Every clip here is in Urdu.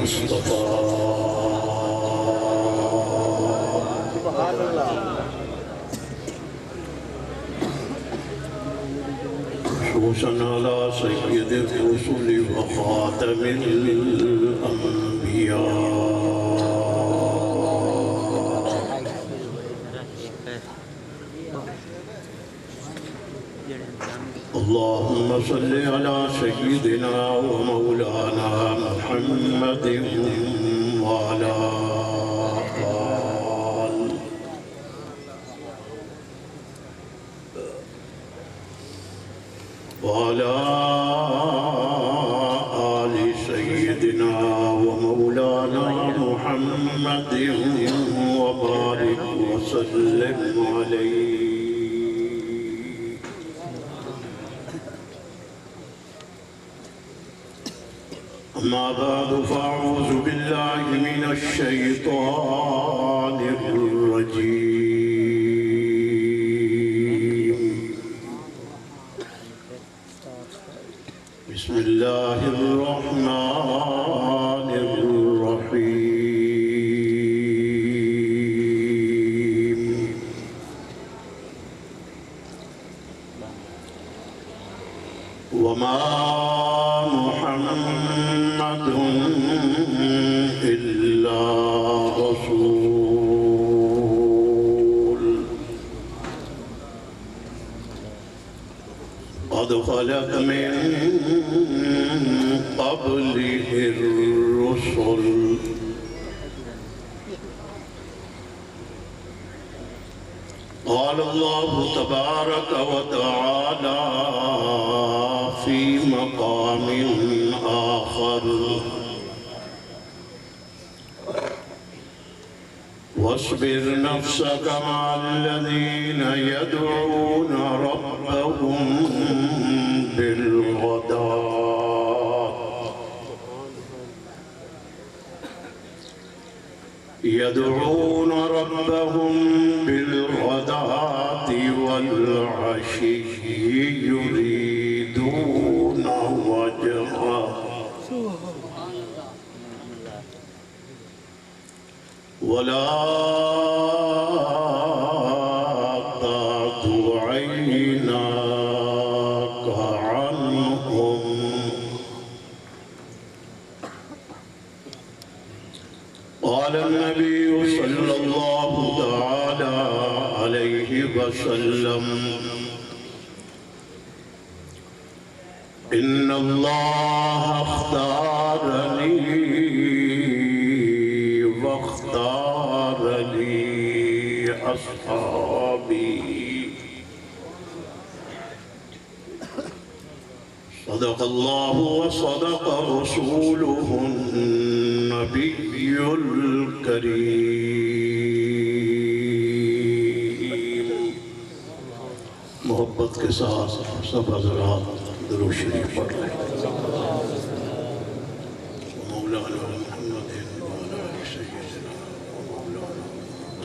المصطفى خصوصا على سيد الرسل وخاتم الأنبياء اللهم صل على سيدنا ومولانا محمد وعلى آل سيدنا ومولانا محمد وبارك وسلم عليه. أما بعد فأعوذ بالله من الشيطان الرجيم. بسم الله الرحمن الرحيم. وما محمد إلا رسول قد خلت من قبله الرسل قال الله تبارك وتعالى في مقام آخر واصبر نفسك مع الذين يدعون ربهم بالغداة والعشي يريدون وجهه ولا تعد عيناك عنهم قال النبي صلى الله تعالى عليه وسلم إن الله اختارني واختار لي أصحابي صدق الله وصدق رسوله النبي الكريم. محبت کے ساتھ سب حضرات درود شریف پڑھ لیں. مولانا محمد وعلى آل سيدنا ومولانا محمد.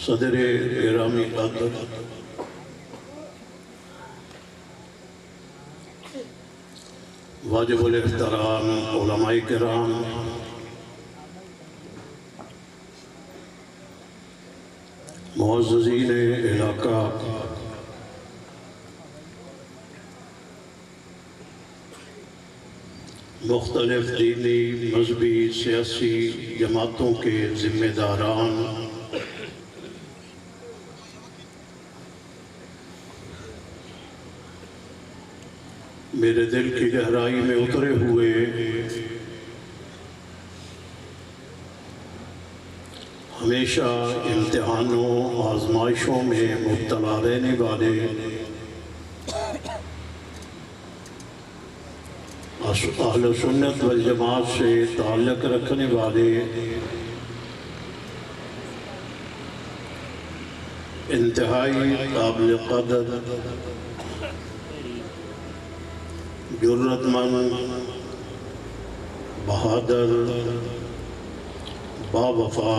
صدر گرامی قدر واجب الاحترام علماء کرام، معززین علاقہ، مختلف دینی، مذہبی، سیاسی جماعتوں کے ذمہ داران، میرے دل کی گہرائی میں اترے ہوئے ہمیشہ امتحانوں آزمائشوں میں مبتلا رہنے والے اہل سنت والجماعت سے تعلق رکھنے والے انتہائی قابل قدر، جرت مند، بہادر، باوفا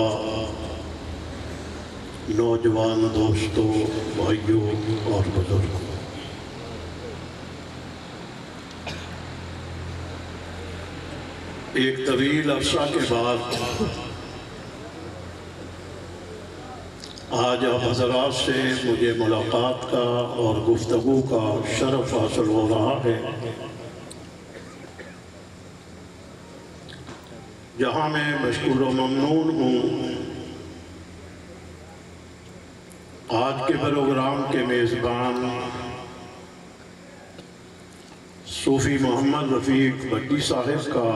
نوجوان دوستوں، بھائیوں اور بزرگوں، ایک طویل عرصہ کے بعد آج آپ حضرات سے مجھے ملاقات کا اور گفتگو کا شرف حاصل ہو رہا ہے، جہاں میں مشکور و ممنون ہوں آج کے پروگرام کے میزبان صوفی محمد رفیق بٹی صاحب کا،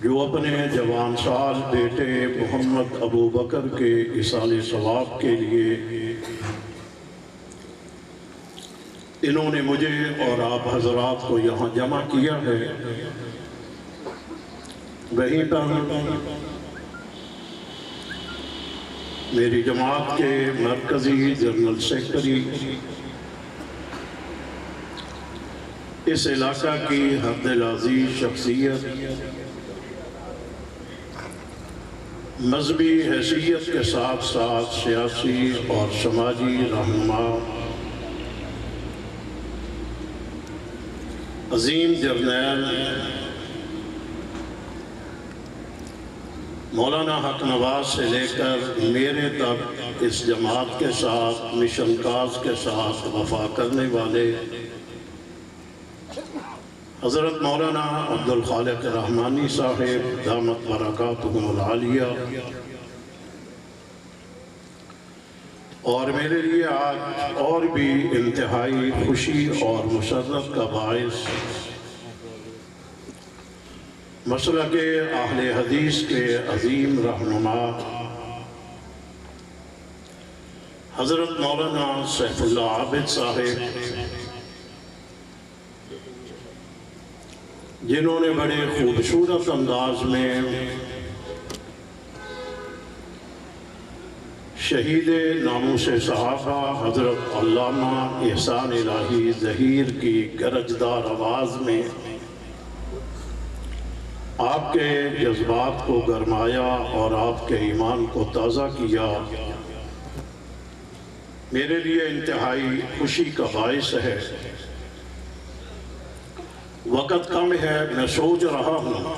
جو اپنے جوان سال بیٹے محمد ابو بکر کے ایصال ثواب کے لیے انہوں نے مجھے اور آپ حضرات کو یہاں جمع کیا ہے۔ وہیں پر میری جماعت کے مرکزی جنرل سیکرٹری، اس علاقہ کی حد العزیز شخصیت، مذہبی حیثیت کے ساتھ ساتھ سیاسی اور سماجی رہنما عظیم جرنیل مولانا حق نواز سے لے کر میرے تک اس جماعت کے ساتھ مشن کاز کے ساتھ وفا کرنے والے حضرت مولانا عبدالخالق رحمانی صاحب دامت برکاتہم العالیہ، اور میرے لیے آج اور بھی انتہائی خوشی اور مسرت کا باعث مسلک اہل حدیث کے عظیم رہنما حضرت مولانا سیف اللہ عابد صاحب، جنہوں نے بڑے خوبصورت انداز میں شہید ناموس صحابہ حضرت علامہ احسان الہی ظہیر کی گرجدار آواز میں آپ کے جذبات کو گرمایا اور آپ کے ایمان کو تازہ کیا، میرے لیے انتہائی خوشی کا باعث ہے۔ وقت کم ہے، میں سوچ رہا ہوں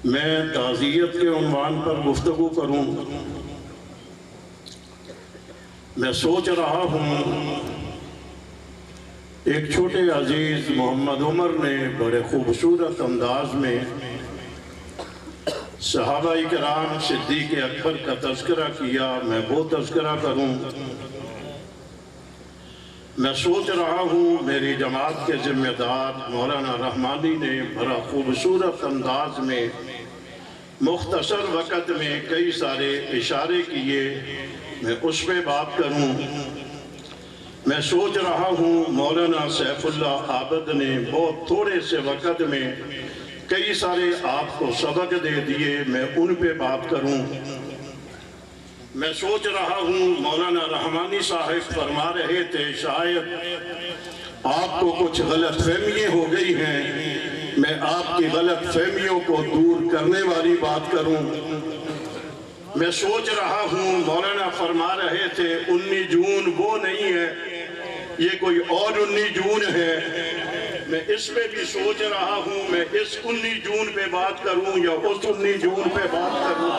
میں تعزیت کے عنوان پر گفتگو کروں۔ میں سوچ رہا ہوں ایک چھوٹے عزیز محمد عمر نے بڑے خوبصورت انداز میں صحابہ کرام صدیق اکبر کا تذکرہ کیا، میں وہ تذکرہ کروں۔ میں سوچ رہا ہوں میری جماعت کے ذمہ دار مولانا رحمانی نے بڑا خوبصورت انداز میں مختصر وقت میں کئی سارے اشارے کیے، میں اس پہ بات کروں۔ میں سوچ رہا ہوں مولانا سیف اللہ عابد نے بہت تھوڑے سے وقت میں کئی سارے آپ کو سبق دے دیے، میں ان پہ بات کروں۔ میں سوچ رہا ہوں مولانا رحمانی صاحب فرما رہے تھے شاید آپ کو کچھ غلط فہمیاں ہو گئی ہیں، میں آپ کی غلط فہمیوں کو دور کرنے والی بات کروں۔ میں سوچ رہا ہوں مولانا فرما رہے تھے 19 جون وہ نہیں ہے، یہ کوئی اور 19 جون ہے، میں اس پہ بھی سوچ رہا ہوں میں اس 19 جون پہ بات کروں یا اس 19 جون پہ بات کروں۔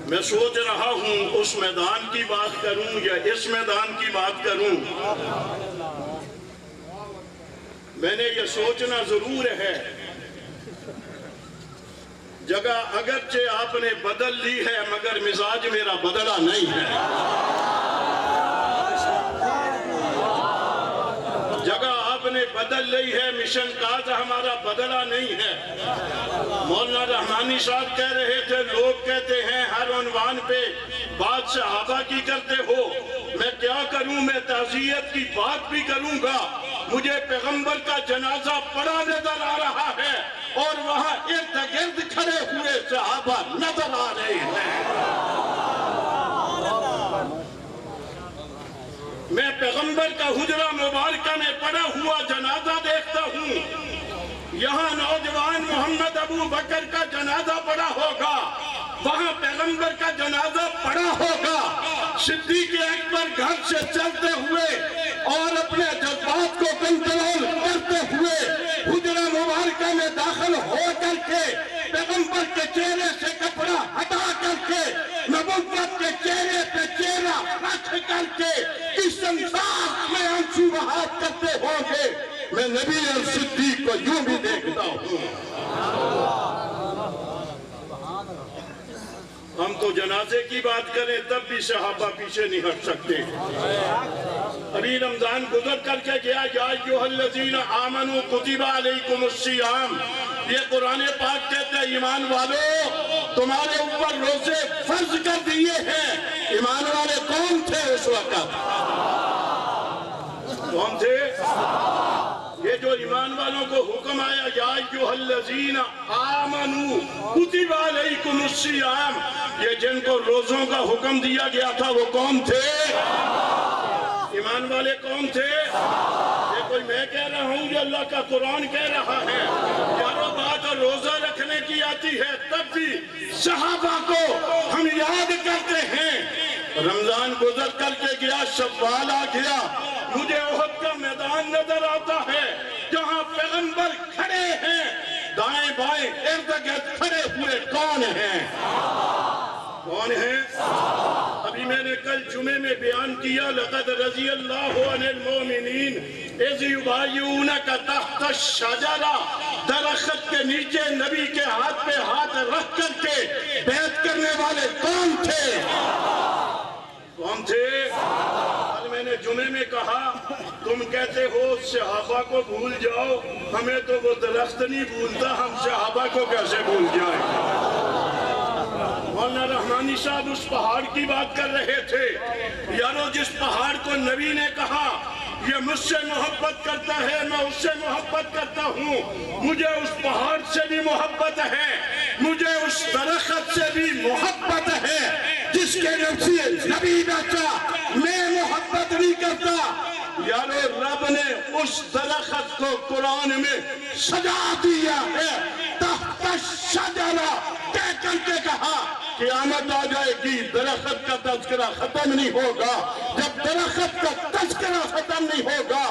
میں سوچ رہا ہوں اس میدان کی بات کروں یا اس میدان کی بات کروں۔ میں نے یہ سوچنا ضرور ہے، جگہ اگرچہ آپ نے بدل لی ہے مگر مزاج میرا بدلا نہیں ہے۔ جگہ آپ نے بدل لی ہے، مشن کاز ہمارا بدلا نہیں ہے۔ مولانا رحمانی صاحب کہہ رہے تھے لوگ کہتے ہیں ہر عنوان پہ بات صحابہ کی کرتے ہو، میں کیا کروں، میں تعزیت کی بات بھی کروں گا۔ مجھے پیغمبر کا جنازہ پڑا نظر آ رہا ہے اور وہاں ارد گرد کھڑے ہوئے صحابہ نظر آ رہے ہیں۔ میں پیغمبر کا حجرہ مبارکہ میں پڑا ہوا جنازہ دیکھتا ہوں، یہاں نوجوان محمد ابو بکر کا جنازہ پڑا ہوگا، وہاں پیغمبر کا جنازہ پڑا ہوگا، صدیق اکبر گھر سے چلتے ہوئے اور اپنے جذبات کو کنٹرول کرتے ہوئے حجرہ مبارکہ میں داخل ہو کر کے پیغمبر کے چہرے سے کپڑا ہٹا کر کے نبوت کے چہرے پہ چہرہ رکھ کر کے کس انداز میں آنسو بہات کرتے ہوں گے، میں نبی اور صدیق کو یوں بھی دیکھتا ہوں۔ ہم تو جنازے کی بات کریں تب بھی صحابہ پیچھے نہیں ہٹ سکتے۔ ابھی رمضان گزر کر کے گیا، یا ایھا الذین آمنوا کتب علیکم الصیام، یہ قرآن پاک کہتے ہیں ایمان والو تمہارے اوپر روزے فرض کر دیے ہیں۔ ایمان والے کون تھے اس وقت؟ کون تھے؟ یہ جو ایمان والوں کو حکم آیا یا ایھا الذین آمنوا کتب علیکم الصیام، یہ جن کو روزوں کا حکم دیا گیا تھا وہ کون تھے؟ ایمان والے کون تھے؟ یہ کوئی میں کہہ رہا ہوں یہ اللہ کا قرآن کہہ رہا ہے۔ یارو بات روزہ رکھنے کی آتی ہے تب بھی صحابہ کو ہم یاد کرتے ہیں۔ رمضان گزر کر کے گیا، شوال آ گیا، مجھے احد کا میدان نظر آتا ہے جہاں پیغمبر کھڑے ہیں، دائیں بائیں ارد گرد کھڑے ہوئے کون ہیں؟ کون ہیں؟ ابھی میں نے کل جمعے میں بیان کیا، لقد رضی اللہ عن المؤمنین اذ یبایعونک تحت الشجرہ، درخت کے نیچے نبی کے ہاتھ پہ ہاتھ رکھ کر کے بیعت کرنے والے کون تھے؟ کون تھے؟ کل میں نے جمعے میں کہا تم کہتے ہو صحابہ کو بھول جاؤ، ہمیں تو وہ درخت نہیں بھولتا، ہم صحابہ کو کیسے بھول جائیں؟ مولانا رحمانی صاحب اس پہاڑ کی بات کر رہے تھے، یارو جس پہاڑ کو نبی نے کہا یہ مجھ سے محبت کرتا ہے میں اس سے محبت کرتا ہوں، مجھے اس پہاڑ سے بھی محبت ہے، مجھے اس درخت سے بھی محبت ہے، جس کے نبی بیچا میں محبت نہیں کرتا۔ یارو رب نے اس درخت کو قرآن میں سجا دیا ہے، تحت الشجرہ کہہ کر کے کہا قیامت آ جائے گی درخت کا تذکرہ ختم نہیں ہوگا، جب درخت کا تذکرہ ختم نہیں ہوگا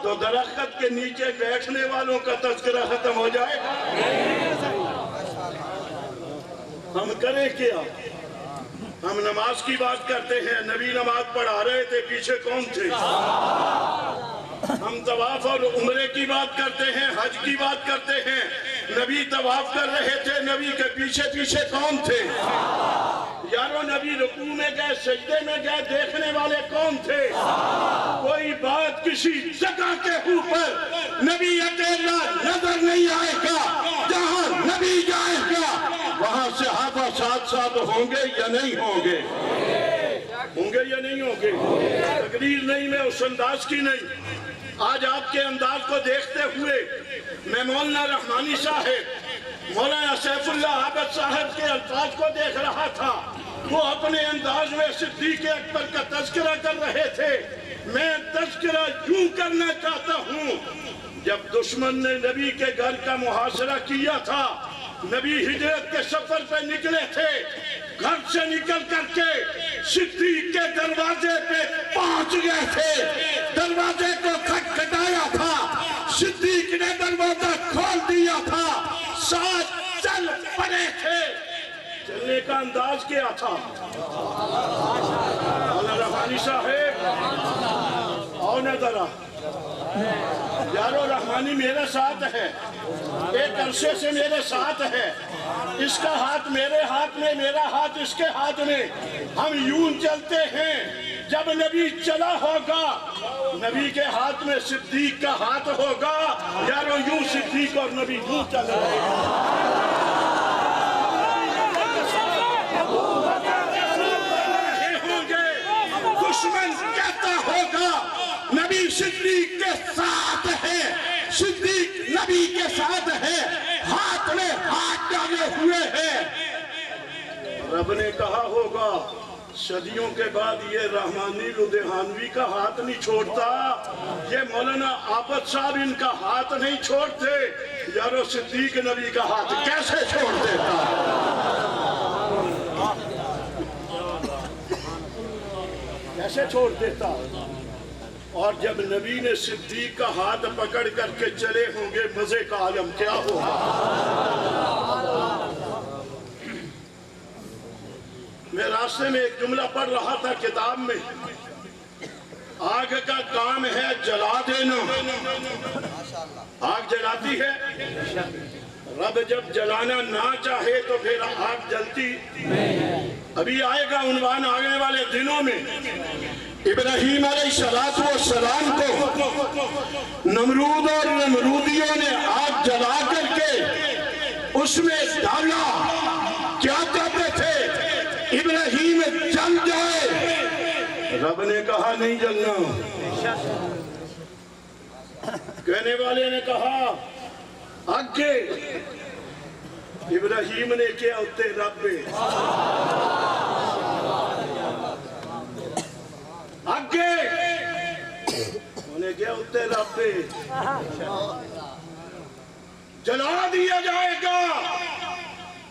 تو درخت کے نیچے بیٹھنے والوں کا تذکرہ ختم ہو جائے گا۔ ہم کریں کیا؟ ہم نماز کی بات کرتے ہیں، نبی نماز پڑھا رہے تھے، پیچھے کون تھے؟ ہم طواف اور عمرے کی بات کرتے ہیں، حج کی بات کرتے ہیں، نبی طواف کر رہے تھے، نبی کے پیچھے پیچھے کون تھے؟ یارو نبی رکوع میں گئے، سجدے میں گئے، دیکھنے والے کون تھے؟ کوئی بات کسی جگہ کے اوپر نبی اکیلا نظر نہیں آئے گا، جہاں نبی جائے گا وہاں صحابہ ساتھ ساتھ ہوں گے یا نہیں ہوں گے؟ ہوں گے یا نہیں ہوں گے؟ تقریر نہیں، میں اس انداز کی نہیں، آج آپ کے انداز کو دیکھتے ہوئے میں مولانا رحمانی صاحب، مولانا سیف اللہ عابد صاحب کے الفاظ کو دیکھ رہا تھا، وہ اپنے انداز میں صدیق اکبر کا تذکرہ کر رہے تھے، میں تذکرہ یوں کرنا چاہتا ہوں، جب دشمن نے نبی کے گھر کا محاصرہ کیا تھا، نبی ہجرت کے سفر پہ نکلے تھے، گھر سے نکل کر کے صدیق کے دروازے پہ پہنچ گئے تھے، دروازے کو کھٹکھٹایا تھا، صدیق نے دروازہ کھول دیا تھا، ساتھ چل پڑے تھے۔ چلنے کا انداز کیا تھا؟ مولانا رحمانی صاحب آؤ نہ ذرا، یارو رحمانی میرے ساتھ ہے، ایک عرصے سے میرے ساتھ ہے، اس کا ہاتھ میرے ہاتھ میں، میرا ہاتھ اس کے ہاتھ میں، ہم یوں چلتے ہیں، جب نبی چلا ہوگا نبی کے ہاتھ میں صدیق کا ہاتھ ہوگا، یارو یوں صدیق اور نبی یوں چل رہے ہیں۔ دشمن کہتا ہوگا نبی صدیق کے ساتھ ہے، صدیق نبی کے ساتھ ہے، ہاتھ میں ہاتھ ڈالے ہوئے ہیں۔ رب نے کہا ہوگا صدیوں کے بعد یہ رحمانی لدھیانوی کا ہاتھ نہیں چھوڑتا، یہ مولانا عابد صاحب ان کا ہاتھ نہیں چھوڑتے، یارو صدیق نبی کا ہاتھ کیسے چھوڑ دیتا؟ کیسے چھوڑ دیتا؟ اور جب نبی نے صدیق کا ہاتھ پکڑ کر کے چلے ہوں گے، مزے کا عالم کیا ہوگا؟ میں راستے میں ایک جملہ پڑھ رہا تھا کتاب میں، آگ کا کام ہے جلا دینا، آگ جلاتی ہے، رب جب جلانا نہ چاہے تو پھر آگ جلتی۔ ابھی آئے گا عنوان آنے والے دنوں میں، ابراہیم علیہ السلام کو نمرود اور نمرودیوں نے آگ جلا کر کے اس میں ڈالا، کیا کہتے تھے؟ ابراہیم جل جائے، رب نے کہا نہیں جلنا، کہنے والے نے کہا آگے، ابراہیم نے کیا ہوتے رب آگے، انہیں کیا ہوتے رب جلا دیا جائے گا۔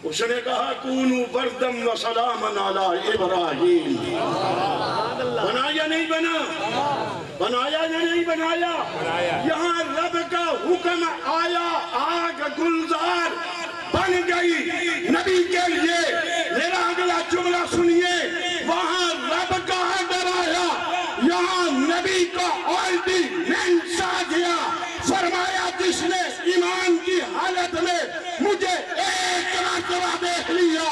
اس نے کہا کونو بردم و سلامن علی ابراہیم، بنایا نہیں بنا، بنایا یا نہیں بنایا؟ یہاں رب کا حکم آیا، آگ گلزار بن گئی نبی کے لیے۔ میرا اگلا جملہ سنیے، وہاں رب کا آرڈر آیا، یہاں نبی کا آرڈیننس آ گیا، فرمایا جس نے ایمان کی حالت میں مجھے ایک مرتبہ دیکھ لیا،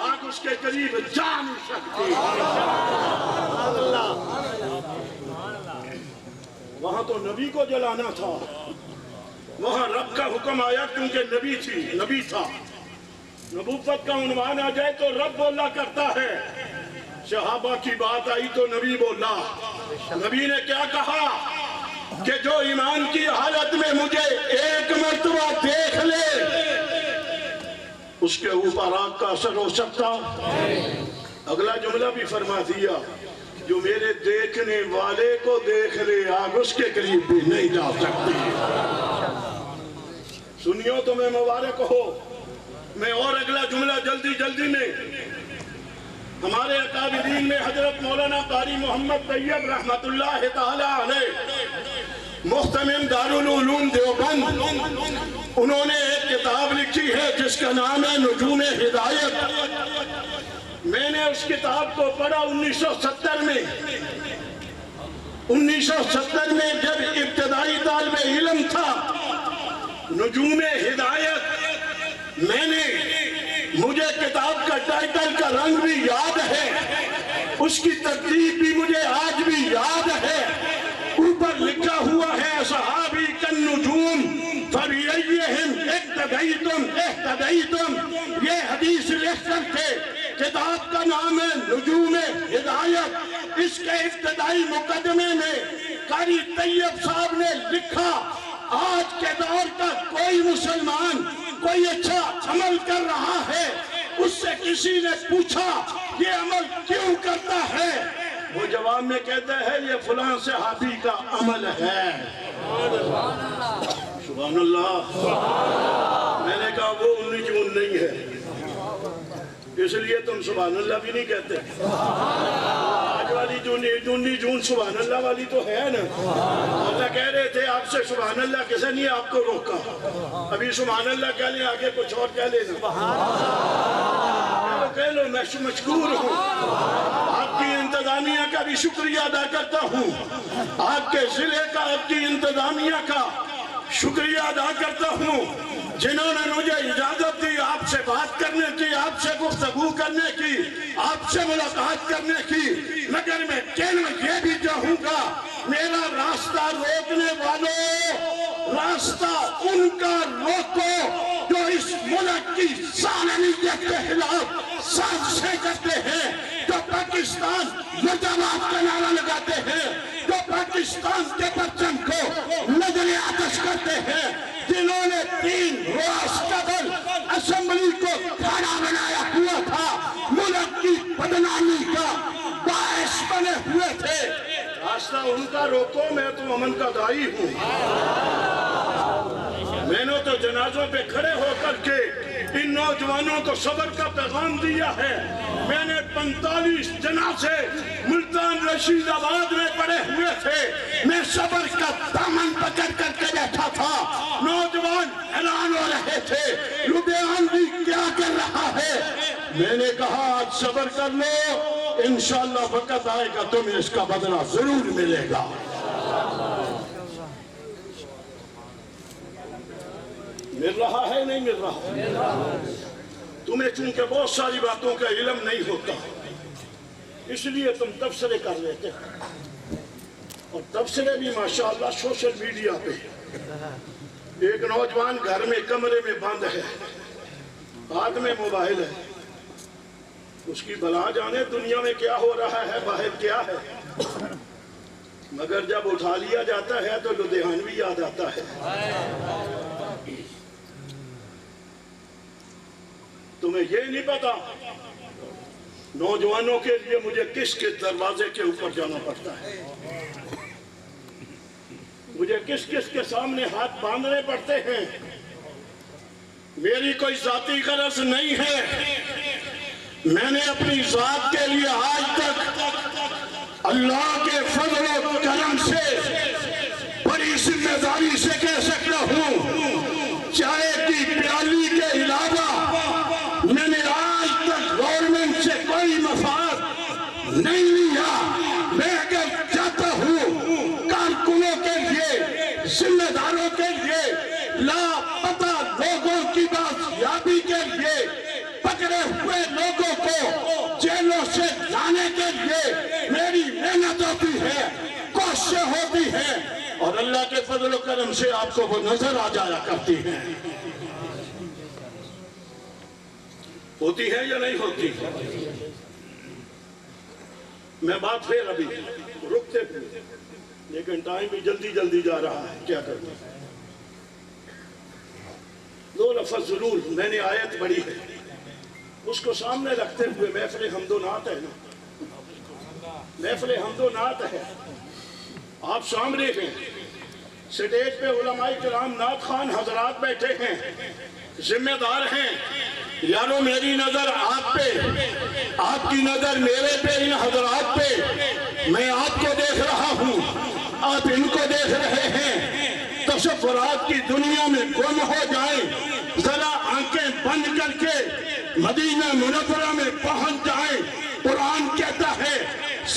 آگ اس کے قریب جا نہیں سکتی۔ وہاں تو نبی کو جلانا تھا، وہاں رب کا حکم آیا کیونکہ نبی تھا۔ نبوت کا عنوان آ جائے تو رب بولا کرتا ہے، صحابہ کی بات آئی تو نبی بولا۔ نبی نے کیا کہا کہ جو ایمان کی حالت میں مجھے ایک مرتبہ دیکھ لے، اس کے اوپر آگ کا اثر ہو سکتا؟ اگلا جملہ بھی فرما دیا، جو میرے دیکھنے والے کو دیکھ لے، آگ اس کے قریب بھی نہیں جا سکتی۔ سنیو تو میں مبارک ہو۔ میں اور اگلا جملہ جلدی میں، ہمارے اکابرین میں حضرت مولانا قاری محمد طیب رحمت اللہ تعالی علیہ، محتمم دارالعلوم دیوبند، انہوں نے ایک کتاب لکھی ہے جس کا نام ہے نجوم ہدایت۔ میں نے اس کتاب کو پڑھا 1970 میں۔ 1970 میں جب ابتدائی طالب علم تھا، نجوم ہدایت، مجھے کتاب کا ٹائٹل کا رنگ بھی یاد ہے، اس کی ترتیب بھی مجھے آج بھی یاد ہے۔ اوپر لکھا ہوا ہے اصحابی کالنجوم فبأیہم اقتدیتم اہتدیتم، یہ حدیث لکھ کر کے کتاب کا نام ہے نجوم ہدایت۔ اس کے ابتدائی مقدمے میں قاری طیب صاحب نے لکھا، آج کے دور کا کوئی مسلمان کوئی اچھا عمل کر رہا ہے، اس سے کسی نے پوچھا یہ عمل کیوں کرتا ہے، وہ جواب میں کہتا ہے یہ فلاں صحابی کا عمل ہے۔ سبحان اللہ۔ میں نے کہا وہ 19 جون نہیں ہے، اس لیے تم سبحان اللہ بھی نہیں کہتے۔ آج والی 19 جون سبحان اللہ والی تو ہے نا۔ اللہ کہہ رہے تھے آپ سے سبحان اللہ کسے نہیں آپ کو روکا، ابھی سبحان اللہ کہہ لیں، آگے کچھ اور کہہ لینا۔ کہہ لو میں مشکور ہوں، آپ کی انتظامیہ کا بھی شکریہ ادا کرتا ہوں، آپ کے ضلع کا، آپ کی انتظامیہ کا شکریہ ادا کرتا ہوں، جنہوں نے مجھے اجازت دی آپ سے بات کرنے کی، آپ سے گفتگو کرنے کی، آپ سے ملاقات کرنے کی۔ مگر میں کہنا یہ بھی چاہوں گا، میرا راستہ روکنے والوں، راستہ ان کا روکو جو اس ملک کی سالمیت کے خلاف سازشیں کرتے ہیں، جو پاکستان مجاہد کا نعرہ لگاتے ہیں، جو پاکستان کے پرچم کو نظر آتش کرتے ہیں، جنہوں نے 3 روز قبل اسمبلی کو کھڑا بنایا ہوا تھا ملک کی بدنامی کا، راستہ ان کا روکو، میں تو امن کا دائی ہوں۔ میں نے تو جنازوں پہ کھڑے ہو کر کے ان نوجوانوں کو صبر کا پیغام دیا ہے۔ میں نے 45 جنازے ملتان رشید آباد میں پڑے ہوئے تھے، میں صبر کا دامن پکڑ کر کے بیٹھا تھا، نوجوان حیران ہو رہے تھے لدھیان بھی کیا کر رہا ہے۔ میں نے کہا آج صبر کر لو، انشاءاللہ وقت آئے گا تمہیں اس کا بدلہ ضرور ملے گا۔ مل رہا ہے نہیں مل رہا؟ تمہیں چونکہ بہت ساری باتوں کا علم نہیں ہوتا، اس لیے تم تبصرے کر لیتے ہو، اور تبصرے بھی ماشاءاللہ سوشل میڈیا پہ۔ ایک نوجوان گھر میں کمرے میں بند ہے، ہاتھ میں موبائل ہے، اس کی بلا جانے دنیا میں کیا ہو رہا ہے، باہر کیا ہے، مگر جب اٹھا لیا جاتا ہے تو لدھیانوی یاد آتا ہے۔ تمہیں یہ نہیں پتا نوجوانوں کے لیے مجھے کس کے دروازے کے اوپر جانا پڑتا ہے، مجھے کس کس کے سامنے ہاتھ باندھنے پڑتے ہیں۔ میری کوئی ذاتی غرض نہیں ہے، میں نے اپنی ذات کے لیے آج تک اللہ کے فضل و کرم سے بڑی ذمہ داری سے کہہ سکتا ہوں، چائے کی پیالی کے علاوہ میں نے آج تک گورنمنٹ سے کوئی مفاد نہیں لیا۔ میں اگر جاتا ہوں کارکنوں کے لیے، ذمہ داروں کے لیے، لاپتہ لوگوں کی بازیابی کے لیے، پکڑے ہوئے لوگوں کو جیلوں سے لانے کے لیے میری محنت ہوتی ہے، کوششیں ہوتی ہیں، اور اللہ کے فضل و کرم سے آپ کو وہ نظر آ جایا کرتی ہیں۔ ہوتی ہے یا نہیں ہوتی؟ میں بات پھر ابھی رکتے پھر، لیکن ٹائم بھی جلدی جلدی جا رہا ہے، کیا کرتے ہیں؟ دو لفظ ضرور میں نے آیت پڑھی ہے، اس کو سامنے رکھتے ہوئے محفل حمد و نعت ہے نا، محفل حمد و نعت ہے، آپ سامنے ہیں، سٹیج پہ علماء کرام نعت خوان حضرات بیٹھے ہیں، ذمہ دار ہیں۔ یارو میری نظر آپ پہ، آپ کی نظر میرے پہ، ان حضرات پہ، میں آپ کو دیکھ رہا ہوں، آپ ان کو دیکھ رہے ہیں۔ تصورات کی دنیا میں گم ہو جائیں، ذرا آنکھیں بند کر کے مدینہ منورہ میں پہنچ جائیں۔ قرآن کہتا ہے،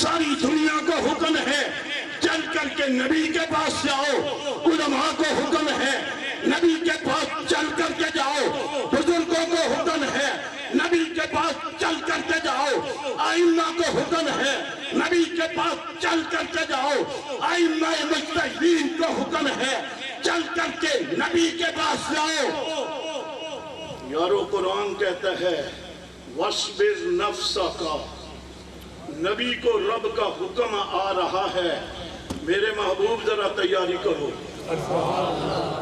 ساری دنیا کو حکم ہے چل کر کے نبی کے پاس جاؤ، علماء کو حکم ہے نبی کے پاس چل کر کے جاؤ، بزرگوں کو حکم ہے نبی کے پاس چل کر کے جاؤ، ائمہ کو حکم ہے نبی کے پاس چل کر کے جاؤ، ائمہ مجتہدین کو حکم ہے چل کر کے نبی کے پاس جاؤ۔ یارو قرآن کہتا ہے وَاصْبِرْ نَفْسَكَ، نبی کو رب کا حکم آ رہا ہے، میرے محبوب ذرا تیاری کرو،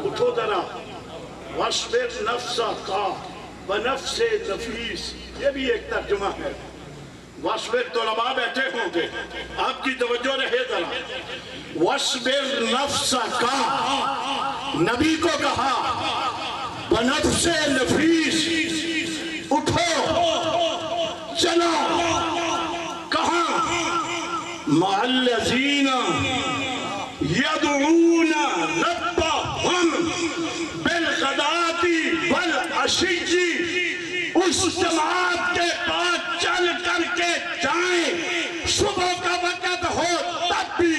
اٹھو ذرا۔ وَاصْبِرْ نَفْسَكَ بِنَفْسٍ نَفِیسٍ، یہ بھی ایک ترجمہ ہے۔ وَاصْبِرْ طلباء بیٹھے ہوں گے، آپ کی توجہ رہے ذرا۔ وَاصْبِرْ نَفْسَكَ، نبی کو کہا بِنَفْسٍ نَفِیسٍ، اٹھو چلو، کہاں؟ مَعَ الَّذِينَ يَدْعُونَ رَبَّهُمْ بِالْغَدَاةِ وَالْعَشِيِّ، اس جماعت کے پاس چل کر کے جائیں، صبح کا وقت ہو تب بھی،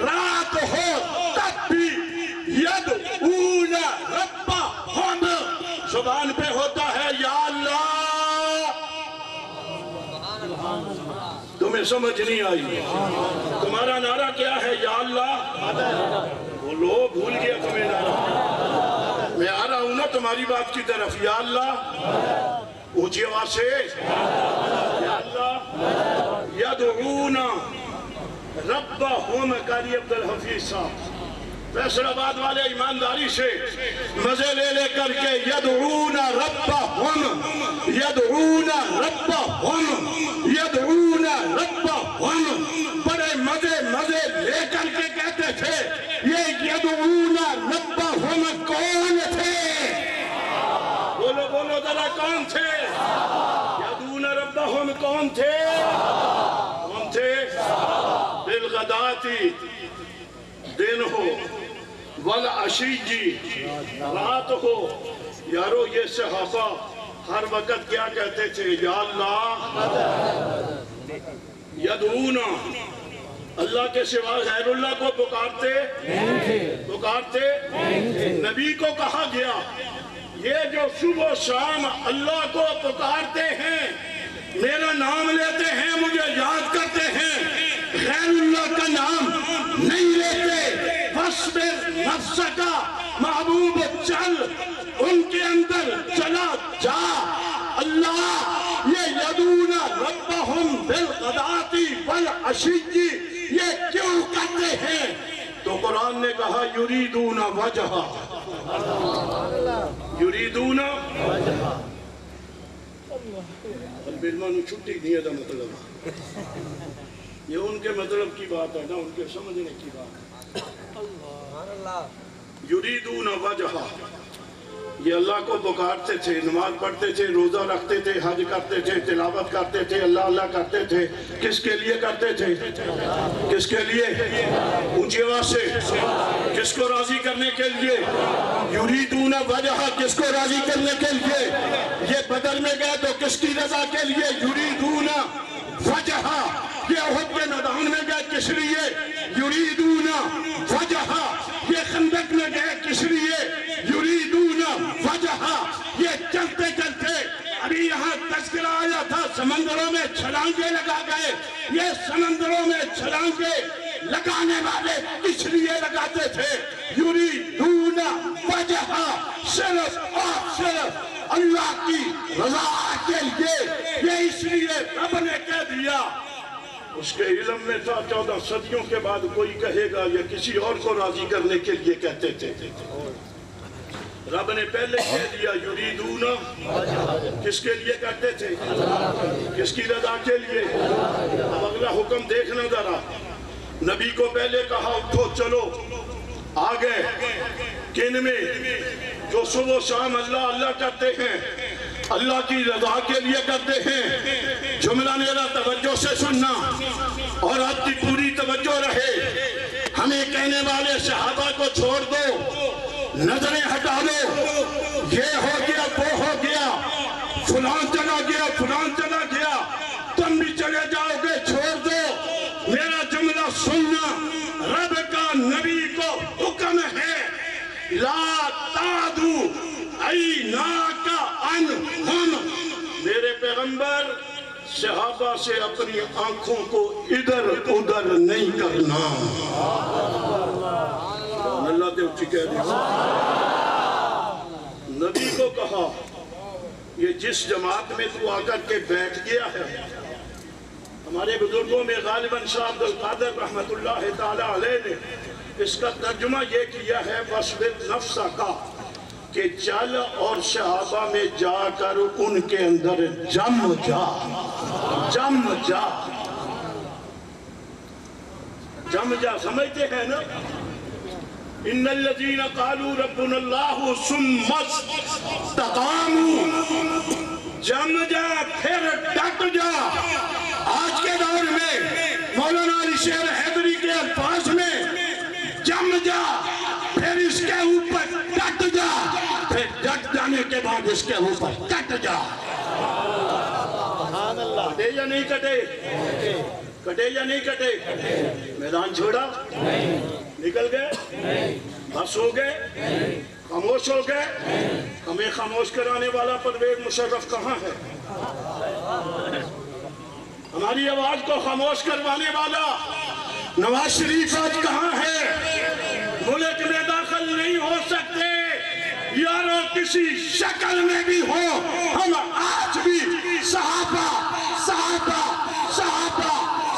رات ہو تب بھی، يَدْعُونَ رَبَّهُمْ، زبان پہ ہوتا ہے یا اللہ۔ تمہیں سمجھ نہیں آئی؟ تمہارا نعرہ کیا ہے؟ یا اللہ۔ بولو، بھول گیا تمہیں نعرہ؟ میں آ رہا ہوں نا تمہاری بات کی طرف۔ یا اللہ، اونچی آواز سے یا اللہ۔ یدعون ربہم، قاری عبدالحفیظ صاحب فیصل آباد والے ایمانداری سے مزے لے لے کر کے یدعون ربہم، یدعون ربہم، یدعون ربہم، بڑے مزے لے کون تھے؟ کون تھے؟ بالغداتی دن ہو، والعشی رات ہو۔ یارو یہ صحابہ ہر وقت کیا کہتے تھے؟ یا اللہ یدعونا، اللہ کے سوا غیر اللہ کو پکارتے نبی کو کہا گیا یہ جو صبح و شام اللہ کو پکارتے ہیں، میرا نام لیتے ہیں، مجھے یاد کرتے ہیں، غیر اللہ کا نام نہیں لیتے، فاصبر نفسک، محبوب چل ان کے اندر چلا جا۔ اللہ یہ یدعون ربہم بالغداتی والعشی یہ کیوں کرتے ہیں؟ تو قرآن نے کہا یریدون وجہہ، یریدون البرمانو چھٹی نہیں ہے مطلب یہ ان کے مطلب کی بات ہے نا، ان کے سمجھنے کی بات ہے۔ یریدون وجہہ، یہ اللہ کو پکارتے تھے، نماز پڑھتے تھے، روزہ رکھتے تھے، حج کرتے تھے، تلاوت کرتے تھے، اللہ اللہ کرتے تھے۔ کس کے لیے کرتے تھے؟ کس کے لیے؟ اونچی آواز سے، کس کو راضی کرنے کے لیے؟ یریدون وجہہ، کس کو راضی کرنے کے لیے؟ یہ بدر میں گئے تو کس کی رضا کے لیے؟ یریدون وجہہ۔ یہ احد کے میدان میں گئے کس لیے؟ یریدون وجہہ۔ یہ خندق میں گئے کس لیے؟ یریدون وجہہ۔ یہ چلتے چلتے ابھی یہاں تذکرہ آیا تھا، سمندروں میں چھلانگے لگا گئے۔ یہ سمندروں میں چھلانگے لگانے والے کس لیے لگاتے تھے؟ یریدون وجہہ، صرف اور صرف اللہ کی رضا کے لیے۔ یہ اس لیے رب نے کہہ دیا، اس کے علم میں تھا 14 صدیوں کے بعد کوئی کہے گا یا کسی اور کو راضی کرنے کے لیے کہتے تھے۔ رب نے پہلے کہہ دیا یریدون، کس کے لیے کرتے تھے؟ کس کی رضا کے لیے؟ اب اگلا حکم دیکھنا ذرا، نبی کو پہلے کہا اٹھو چلو آگے، کن میں؟ جو صبح و شام اللہ اللہ کرتے ہیں، اللہ کی رضا کے لیے کرتے ہیں۔ جملہ میرا توجہ سے سننا اور آپ کی پوری توجہ رہے۔ ہمیں کہنے والے صحابہ کو چھوڑ دو، نظریں ہٹا لو، یہ ہو گیا وہ ہو گیا، فلان چلا گیا فلان چلا گیا، تم بھی چلے جاؤ گے، چھوڑ دو۔ میرا جملہ سننا، رب کا نبی کو حکم ہے لا تعدو عیناک عنہم، میرے پیغمبر صحابہ سے اپنی آنکھوں کو ادھر ادھر نہیں کرنا۔ اللہ دے اچھی کہہ دیا، نبی کو کہا یہ جس جماعت میں تو آ کر کے بیٹھ گیا ہے، ہمارے بزرگوں میں غالباً شاہ عبد القادر رحمت اللہ تعالی علیہ نے اس کا ترجمہ یہ کیا ہے وَاصْبِرْ نَفْسَكَ، کہ چل اور صحابہ میں جا کر ان کے اندر جم جا، جم جا، جم جا، سمجھتے ہیں نا؟ ان الذین قالوا ربنا اللہ ثم استقاموا، جم جا پھر ڈٹ جا۔ آج کے دور میں مولانا علی شیر حیدری کے الفاظ میں جم جا پھر اس کے اوپر ڈٹ جا، پھر ڈٹ جانے کے بعد اس کے اوپر کٹ جا۔ کٹے یا نہیں کٹے؟ کٹے یا نہیں کٹے؟ میدان چھوڑا؟ نکل گئے؟ بس ہو گئے؟ خاموش ہو گئے؟ ہمیں خاموش کرانے والا پرویز مشرف کہاں ہے؟ ہماری آواز کو خاموش کروانے والا نواز شریف آج کہاں ہے؟ ملک میں داخل نہیں ہو سکتے، یارو کسی شکل میں بھی ہو، ہم آج بھی صحابہ صحابہ صحابہ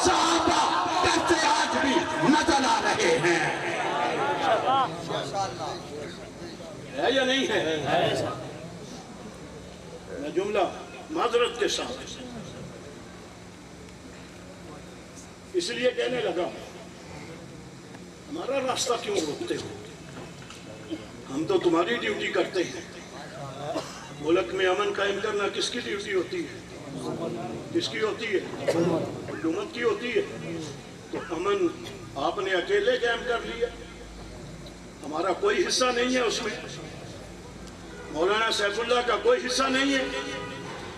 صحابہ کرتے آج بھی نظر آ رہے ہیں۔ ہے یا نہیں ہے؟ میں جملہ معذرت کے ساتھ اس لیے کہنے لگا، ہمارا راستہ کیوں روکتے ہو؟ ہم تو تمہاری ڈیوٹی کرتے ہیں۔ ملک میں امن قائم کرنا کس کی ڈیوٹی ہوتی ہے؟ کس کی ہوتی ہے؟ حکومت کی ہوتی ہے۔ تو امن آپ نے اکیلے قائم کر لیا، ہمارا کوئی حصہ نہیں ہے اس میں، مولانا سیف اللہ کا کوئی حصہ نہیں ہے،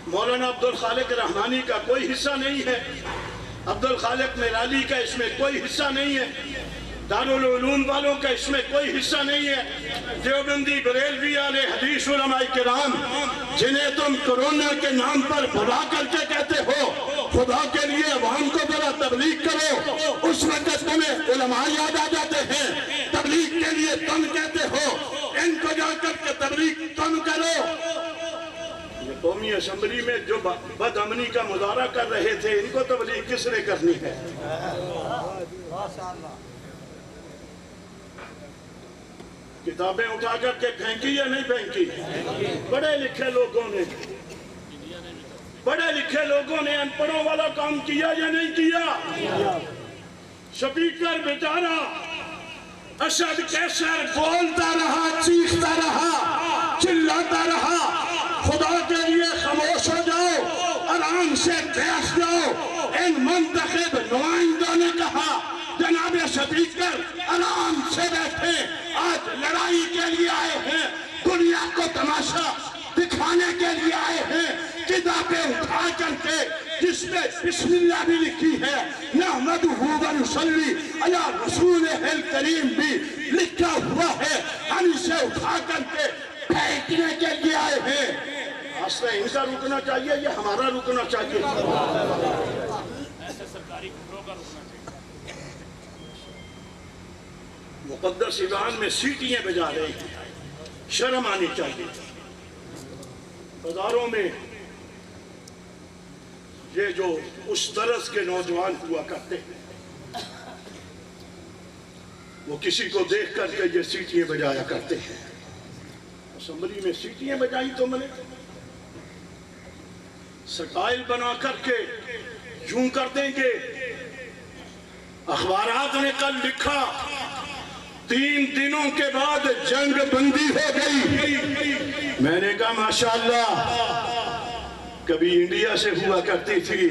مولانا عبدالخالق رحمانی کا کوئی حصہ نہیں ہے، عبدالخالق میرالی کا اس میں کوئی حصہ نہیں ہے، دارالعلوم والوں کا اس میں کوئی حصہ نہیں ہے، دیوبندی بریلوی والے حدیث علماء کرام جنہیں تم کرونا کے نام پر بھلا کر کے کہتے ہو خدا کے لیے عوام کو ذرا تبلیغ کرو، اس وقت تمہیں علماء یاد آ جاتے ہیں، تبلیغ کے لیے تم کہتے ہو، ان کو جا کر کے تبلیغ تم کرو۔ یہ قومی اسمبلی میں جو بد امنی کا مظاہرہ کر رہے تھے ان کو تبلیغ کس نے کرنی ہے؟ کتابیں اٹھا کر کے پھینکی یا نہیں پھینکی؟ بڑے لکھے لوگوں نے ان پڑھوں والا کام کیا یا نہیں کیا؟ سپیکر بیچارہ اسد کیسر بولتا رہا، چیختا رہا، چلاتا رہا، خدا کے لیے خاموش ہو جاؤ، آرام سے بیٹھ جاؤ۔ ان منتخب نمائندوں نے کہا جناب سپیکر آرام سے بیٹھے، آج لڑائی کے لیے آئے ہیں، دنیا کو تماشا دکھانے کے لیے آئے ہیں، کتابیں اٹھا کر کے جس میں بسم اللہ بھی لکھی ہے، نحمدہ و نصلی علی رسولہ الکریم بھی لکھا ہوا ہے، ہم اسے اٹھا کر کے پھینکنے کے لیے آئے ہیں۔ آج ان کا رکنا چاہیے یا ہمارا رکنا چاہیے؟ مقدس ایوان میں سیٹیاں بجا رہے ہیں، شرم آنی چاہیے۔ بازاروں میں یہ جو اس طرز کے نوجوان ہوا کرتے ہیں وہ کسی کو دیکھ کر کے یہ سیٹیاں بجایا کرتے ہیں۔ اسمبلی میں سیٹیاں بجائیں تو میں نے سٹائل بنا کر کے یوں کر دیں گے۔ اخبارات نے کل لکھا 3 دنوں کے بعد جنگ بندی ہو گئی۔ میں نے کہا ماشاءاللہ، کبھی انڈیا سے ہوا کرتی تھی،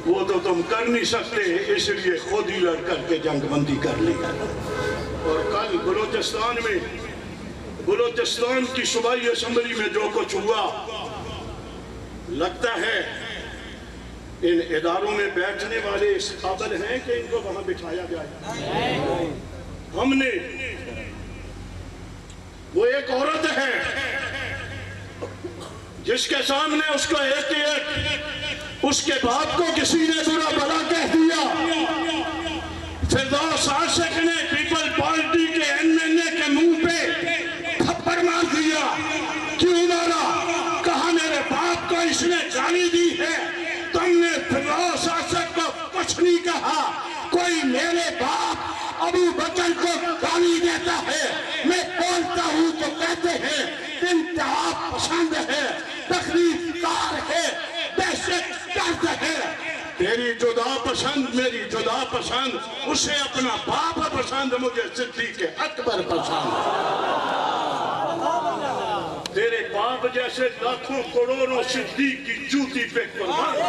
وہ تو تم کر نہیں سکتے، اس لیے خود ہی لڑ کر کے جنگ بندی کر لی۔ اور کل بلوچستان کی صوبائی اسمبلی میں جو کچھ ہوا، لگتا ہے ان اداروں میں بیٹھنے والے اس قابل ہیں کہ ان کو وہاں بٹھایا جائے۔ ہم نے وہ ایک عورت ہے جس کے سامنے اس کو ایک اس کے باپ کو کسی نے برا بھلا کہہ دیا، فردوس عاشق نے پیپل پارٹی کے NNA کے منہ پہ تھپڑ مار دیا۔ کیوں مارا؟ کہا میرے باپ کو اس نے گالی دی ہے۔ تم نے فردوس عاشق کو کچھ نہیں کہا۔ کوئی میرے باپ ابو بکر کو گالی دیتا ہے، میں بولتا ہوں تو کہتے ہیں انتہا پسند ہے، تخریب کار ہے، دہشت گرد ہے۔ تیری جدا پسند، میری جدا پسند، اسے اپنا باپ پسند، مجھے صدیق اکبر پسند۔ تیرے باپ جیسے لاکھوں کروڑوں صدیق کی جوتی پہ قربان۔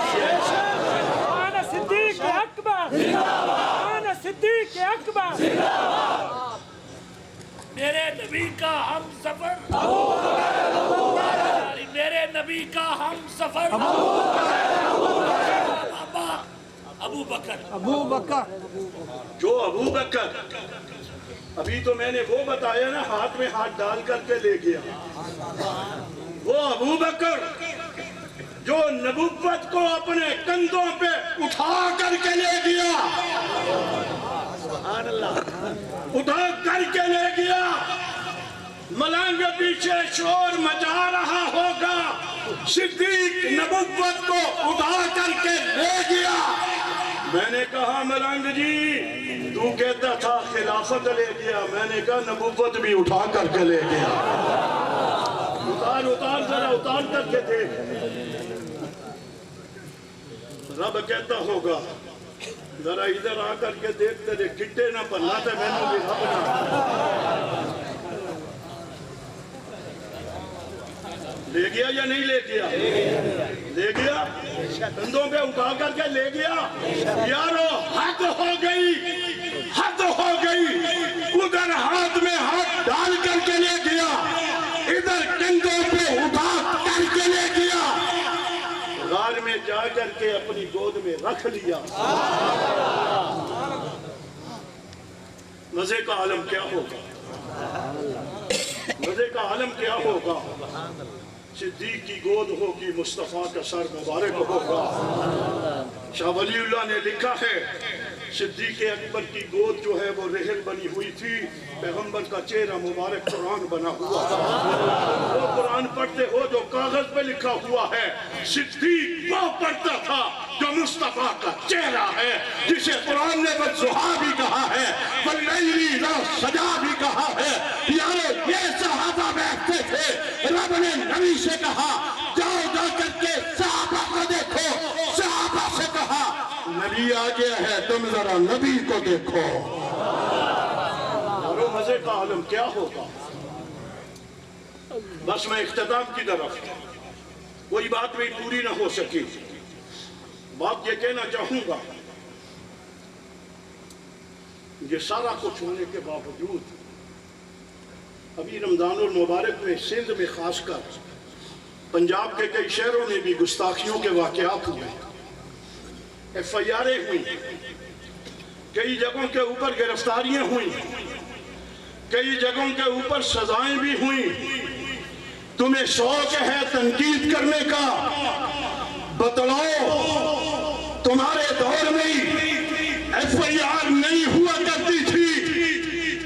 آنا صدیق اکبر، آنا صدیق اکبر۔ میرے نبی کا ہم سفر، میرے نبی کا ہم سفر ابو بکر۔ جو ابو بکر، ابھی تو میں نے وہ بتایا نا، ہاتھ میں ہاتھ ڈال کر کے لے گیا، وہ ابو بکر جو نبوت کو اپنے کندھوں پہ اٹھا کر کے لے گیا، سبحان اللہ، اٹھا کر کے لے گیا۔ ملنگ پیچھے شور مچا رہا ہوگا، صدیق نبوت کو اٹھا کر کے لے گیا۔ میں نے کہا ملنگ جی، تو کہتا تھا خلافت لے گیا، میں نے کہا نبوت بھی اٹھا کر کے لے گیا۔ اتار ذرا اتار کر کے دیکھ۔ رب کہتا ہوگا ذرا ادھر آ کر کے دیکھ، تیرے گٹے نہ بننا تھے، میں نے بھی رب نہ۔ لے گیا یا نہیں لے گیا؟ لے گیا، کندھوں پہ اٹھا کر کے لے گیا۔ یارو حد ہو گئی، حد ہو گئی، ادھر ہاتھ میں ہاتھ ڈال کر کے لے گیا، ادھر کندھوں پہ اٹھا کر کے لے گیا، غار میں جا کر کے اپنی گود میں رکھ لیا۔ مزے کا عالم کیا ہوگا؟ مزے کا عالم کیا ہوگا؟ صدیق کی گود ہوگی، مصطفیٰ کا سر مبارک ہوگا۔ شاہ ولی اللہ نے لکھا ہے صدیق اکبر کی گود جو ہے وہ رحل بنی ہوئی تھی، پیغمبر کا چہرہ مبارک قرآن بنا ہوا تھا۔ وہ قرآن پڑھتے ہو جو کاغذ پہ لکھا ہوا ہے، صدیق وہ پڑھتا تھا جو مصطفیٰ کا چہرہ ہے، جسے قرآن نے والضحیٰ بھی کہا ہے، واللیل اذا سجا بھی کہا ہے۔ یارو یہ صحابہ بیٹھتے تھے، رب نے نبی سے کہا جاؤ جا کر کے صحابہ کو دیکھو، صحابہ سے کہا نبی آ گیا ہے، تم ذرا نبی کو دیکھو۔ اور مزے کا عالم کیا ہوگا؟ بس میں اختتام کی طرف، کوئی بات بھی پوری نہ ہو سکی، بات یہ کہنا چاہوں گا، یہ سارا کچھ ہونے کے باوجود ابھی رمضان المبارک میں سندھ میں خاص کر پنجاب کے کئی شہروں میں بھی گستاخیوں کے واقعات ہوئے، ایف آئی آریں ہوئی، کئی جگہوں کے اوپر گرفتاریاں ہوئیں، کئی جگہوں کے اوپر سزائیں بھی ہوئیں۔ تمہیں شوق ہے تنقید کرنے کا، بتلاؤ تمہارے دور میں ایف آئی آر نہیں ہوا کرتی تھی،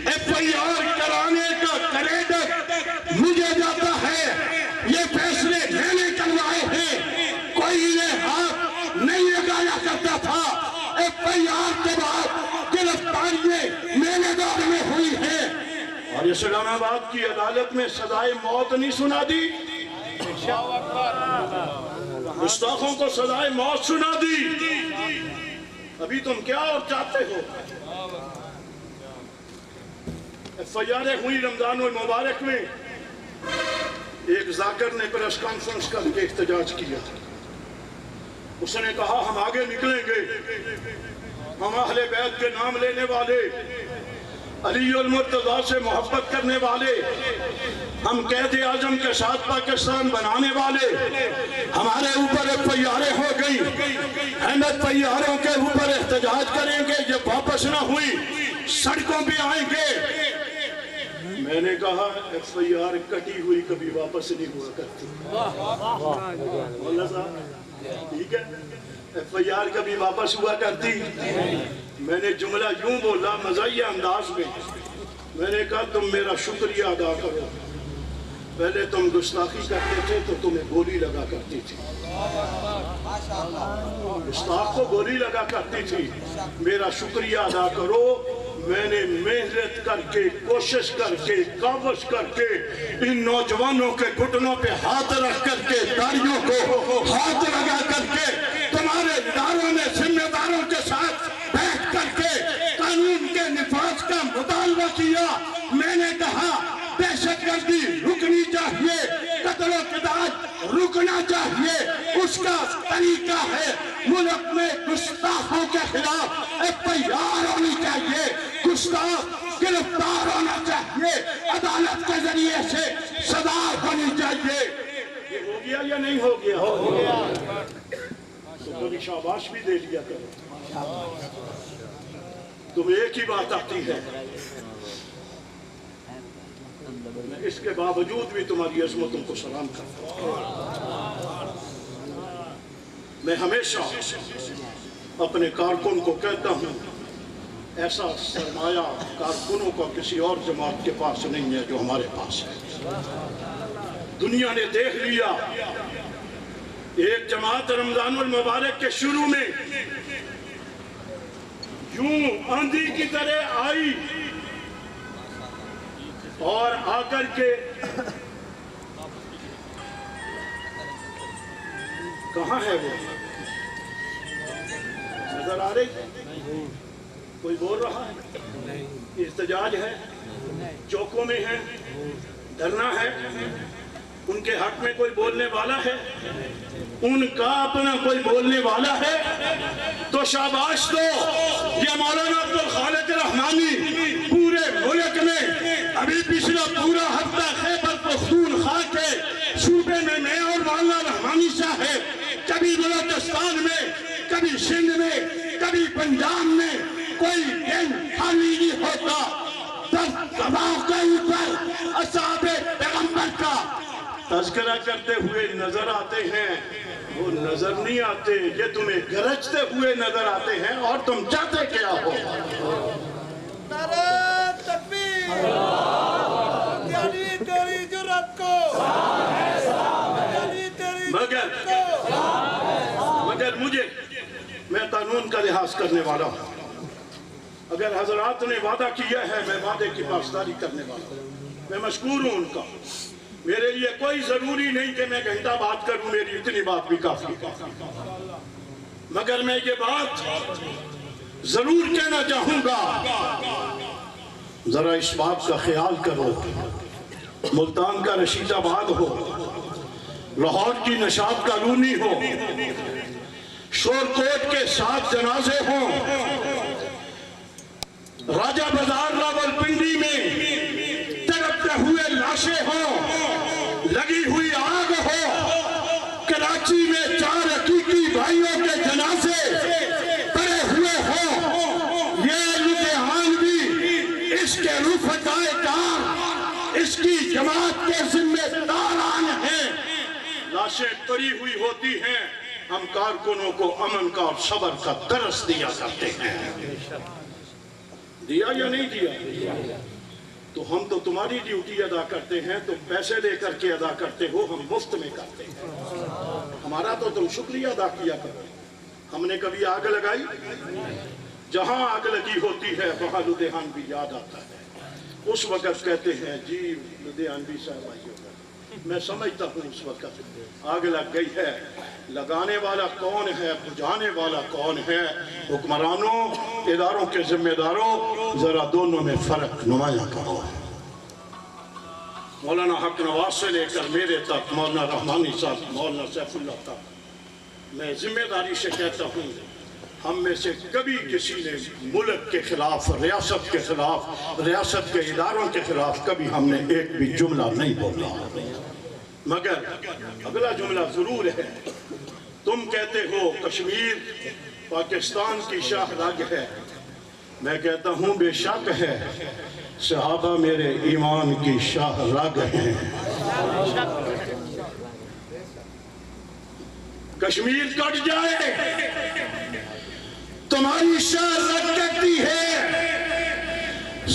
ایف آئی آر کرانے کا کریڈٹ مجھے جاتا ہے، یہ فیصلے میں نے کروائے ہیں، کوئی انہیں ہاتھ نہیں لگایا کرتا تھا۔ ایف آئی آر کے بعد گرفتاریاں میرے دور میں ہوئی ہیں، اور اسلام آباد کی عدالت میں سزائے موت نہیں سنا دی، گستاخوں کو سزائے موت سنا دی۔ ابھی تم کیا اور چاہتے ہو؟ ایف آئی آریں ہوئی رمضان المبارک میں، ایک ذاکر نے پریس کانفرنس کر کے احتجاج کیا، اس نے کہا ہم آگے نکلیں گے، ہم اہل بیت کے نام لینے والے، علی المرتضیٰ سے محبت کرنے والے، ہم قائد اعظم کے ساتھ پاکستان بنانے والے، ہمارے اوپر ایف آئی آریں ہو گئی، ہم ایف آئی آروں کے اوپر احتجاج کریں گے، یہ واپس نہ ہوئی، سڑکوں پہ آئیں گے۔ میں نے کہا ایف آئی آر کٹی ہوئی کبھی واپس نہیں ہوا کرتی، مولانا صاحب ٹھیک ہے، ایف آئی آر کبھی واپس ہوا کرتی؟ میں نے جملہ یوں بولا مزاحیہ انداز میں نے کہا تم میرا شکریہ ادا کرو، پہلے تم گستاخی کرتے تھے تو تمہیں گولی لگا کرتی تھی، گستاخ کو گولی لگا کرتی تھی، میرا شکریہ ادا کرو، میں نے محنت کر کے، کوشش کر کے، کاوش کر کے، ان نوجوانوں کے گھٹنوں پہ ہاتھ رکھ کر کے، داڑھیوں کو ہاتھ لگا کر کے، تمہارے اداروں میں ذمہ داروں کے ساتھ بیٹھ کر کے قانون کے نفاذ کا مطالبہ کیا۔ میں نے کہا دہشت گردی رکنی چاہیے، قتل و قتال رکنا چاہیے، اس کا طریقہ ہے ملک میں گستاخوں کے خلاف ایف آئی آر ہونی چاہیے، گستاخ گرفتار ہونا چاہیے، عدالت کے ذریعے سے سزا ہونی چاہیے۔ یہ ہو گیا یا نہیں ہو گیا؟ ہو گیا۔ تو کوئی شاباش بھی دے لیا کرو، تمہیں ایک ہی بات آتی ہے، اس کے باوجود بھی تمہاری عظمتوں کو سلام کرتا ہوں۔ میں ہمیشہ اپنے کارکن کو کہتا ہوں ایسا سرمایہ کارکنوں کا کسی اور جماعت کے پاس نہیں ہے جو ہمارے پاس ہے۔ دنیا نے دیکھ لیا، ایک جماعت رمضان المبارک کے شروع میں یوں آندھی کی طرح آئی اور آ کر کے کہاں ہے وہ؟ نظر آ رہی؟ کوئی بول رہا ہے؟ احتجاج ہے، چوکوں میں ہے، دھرنا ہے، ان کے حق میں کوئی بولنے والا ہے؟ ان کا اپنا کوئی بولنے والا ہے؟ تو شاباش دو. یہ مولانا عبدالخالق رحمانی پورے ملک میں ابھی پچھلا پورا ہفتہ خیبر پختونخوا کے صوبے میں اور مولانا رحمانی صاحب کبھی بلوچستان میں، کبھی سندھ میں، کبھی پنجاب میں کوئی دن خالی نہیں ہوتا. 10 دباؤ کے اوپر اصحاب پیغمبر کا تذکرہ کرتے ہوئے نظر آتے ہیں. وہ نظر نہیں آتے، یہ تمہیں گرجتے ہوئے نظر آتے ہیں. اور تم چاہتے کیا ہو؟ نعرہ تکبیر، یعنی تیری جرات کو، یعنی تیری جرات کو. مگر میں قانون کا لحاظ کرنے والا ہوں. اگر حضرات نے وعدہ کیا ہے، میں وعدے کی پاسداری کرنے والا ہوں. میں مشکور ہوں ان کا. میرے لیے کوئی ضروری نہیں کہ میں گھنٹہ بات کروں، میری اتنی بات بھی کافی. مگر میں یہ بات ضرور کہنا چاہوں گا، ذرا اس بات کا خیال کرو. ملتان کا رشید آباد ہو، لاہور کی نشاط کالونی ہو، شورکوٹ کے 7 جنازے ہوں، راجہ بازار راولپنڈی میں تڑپتے ہوئے لاشیں ہوں، لگی ہوئی آگ ہو، کراچی میں 4 حقیقی بھائیوں کے جنازے پڑے ہوئے ہوں. یہ لدھیانوی اس کے رفقائے کار، اس کی جماعت کے ذمہ داران ہیں. لاشیں پڑی ہوئی ہوتی ہیں، ہم کارکنوں کو امن کا اور صبر کا درس دیا کرتے ہیں. دیا یا نہیں دیا؟ تو ہم تو تمہاری ڈیوٹی ادا کرتے ہیں، تم پیسے لے کر کے ادا کرتے ہو، ہم مفت میں کرتے ہیں. ہمارا تو تم شکریہ ادا کیا کرو. ہم نے کبھی آگ لگائی؟ جہاں آگ لگی ہوتی ہے وہاں لدھیانوی یاد آتا ہے. اس وقت کہتے ہیں جی لدھیانوی صاحب آئی ہوگا. میں سمجھتا ہوں اس وقت آگ لگ گئی ہے. لگانے والا کون ہے، بجھانے والا کون ہے؟ حکمرانوں، اداروں کے ذمہ داروں، ذرا دونوں میں فرق نمایاں کرو. مولانا حق نواز سے لے کر میرے تک، مولانا رحمانی صاحب، مولانا سیف اللہ تک، میں ذمہ داری سے کہتا ہوں، ہم میں سے کبھی کسی نے ملک کے خلاف، ریاست کے خلاف، ریاست کے اداروں کے خلاف کبھی ہم نے ایک بھی جملہ نہیں بولا. مگر اگلا جملہ ضرور ہے. تم کہتے ہو کشمیر پاکستان کی شاہ رگ ہے. میں کہتا ہوں بے شک ہے. صحابہ میرے ایمان کی شاہ رگ ہیں. کشمیر کٹ جائے تمہاری شاہ رگ کٹتی ہے.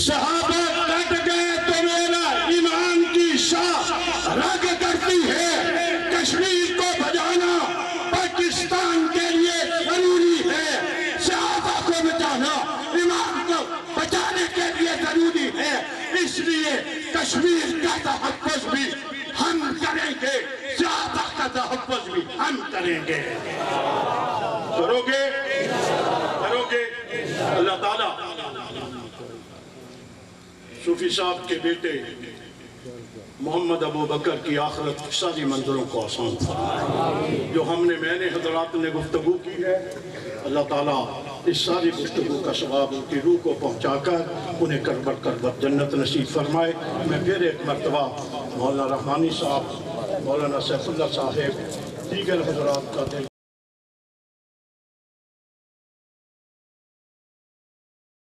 صحابہ کٹ گئے تو میرا ایمان کی شاہ رگ کرتی ہے. کشمیر کو بچانا پاکستان کے لیے ضروری ہے. صحابہ کو بچانا ایمان کو بچانے کے لیے ضروری ہے. اس لیے کشمیر کا تحفظ بھی ہم کریں گے، صحابہ کا تحفظ بھی ہم کریں گے. کرو گے؟ کرو گے؟ اللہ تعالیٰ صوفی صاحب کے بیٹے محمد ابو بکر کی آخرت کی ساری منظروں کو آسان فرمائے. جو میں نے حضرات نے گفتگو کی ہے، اللہ تعالیٰ اس ساری گفتگو کا ثواب ان کی روح کو پہنچا کر انہیں کربت کربت جنت نصیب فرمائے. میں پھر ایک مرتبہ مولانا رحمانی صاحب، مولانا سیف اللہ صاحب، دیگر حضرات کا دل